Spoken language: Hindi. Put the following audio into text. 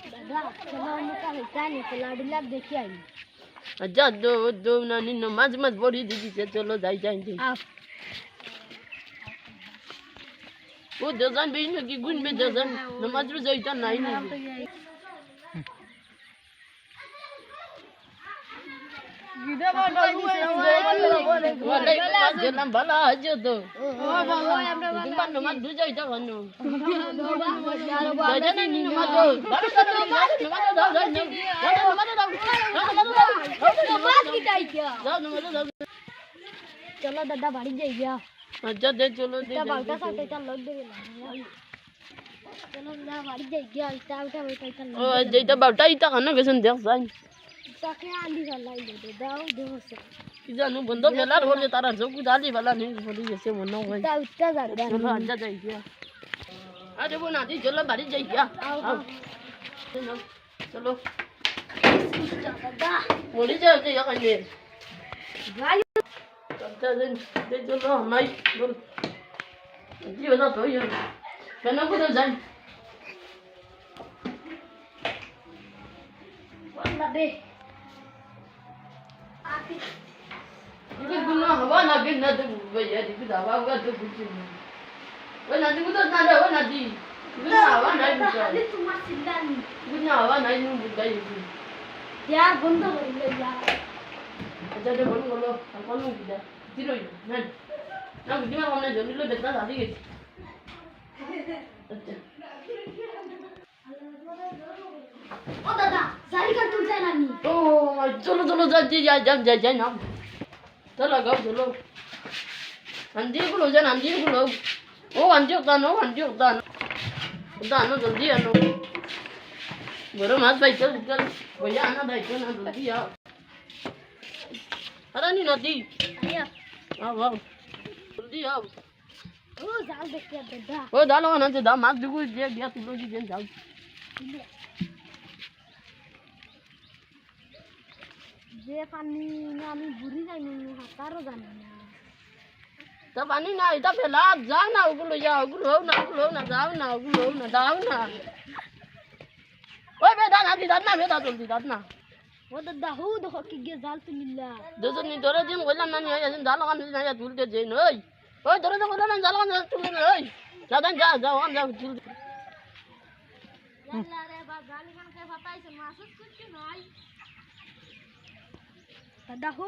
दादा चलो हम का हिस्सा नहीं तो लाडूला देखी आई अच्छा दो नानी नमाज मत पढ़ी दीदी से चलो जाएंगे आप वो जजान भी नहीं कि गुन में जजान नमाज रो जाइता नहीं गिदा बाबा वालेकुम भला हजो तो तुम नमाज दो जाइता वनो जाइता नहीं नमाज चलो दादा बाड़ी जाइए अच्छा दे चलो दे बालका साथे चल लोग दे चलो दादा बाड़ी जाइए उठा उठा बैठा चल ओ जाइता बाटा इता खाना कैसे देख जाए ताके आंधी वाला ही दे दाओ दो से कि जानू बंदो फेला रोड तारा जो कुछ आली वाला नहीं बोली जैसे मनो भाई उठा उठा दादा चलो अच्छा जाइए अरे वो नाती चलो बाड़ी जाइए आओ चलो दादा बोली जाओ ये कहीं गाय चलते दे चलो हमारी बोल जी बता तो ये मैंने को तो जाए वाला बे ये गुना हवा ना बिन ना तो भैया दी कुछ हवा होगा तो कुछ नहीं वो नाती को तो ना रे वो नाती गुना हवा नहीं बुझा तुम सिद्धांत गुना हवा नहीं बुझा यार बंद कर ले यार अच्छा तो बोलो बोलो कौन नु बुझा जीरो ना ना बुझा हमने जल्दी लो बेटा शादी के अच्छा ओ दादा सारी का तुम जाना नहीं ओ चलो चलो जा ना चलो गाओ चलो अंजी को लो जान अंजी को लो ओ अंजी उतानो जल्दी आनो बरो मास भाई चल भैया आना भाई चल ना जल्दी आओ अरे नहीं नदी आया आओ जल्दी आओ ओ जाल देख के दादा ओ डालो ना तो दा मास दुगु जे गया तुम लोग जी जाओ जे पानी में আমি বুড়ি যাই না হাতারও জানি না तो पानी ना इधर फैला जाओ ना उगलो जाओ ना जाओ ना ओए बेटा ना बेटा जल्दी दाना ও দাদা হু দেখো কি গে জাল তো মিল্লা दोस्तों नहीं धोरे दिन बोला ना नहीं है जाल लगाने नहीं है झूल के जेन ओए ओए धोरे दिन बोला ना जाल लगाने झूल के ओए जा हम जा झूल यार रे बा जाल लगान के बताई से मासुस कुछ नहीं दादा हो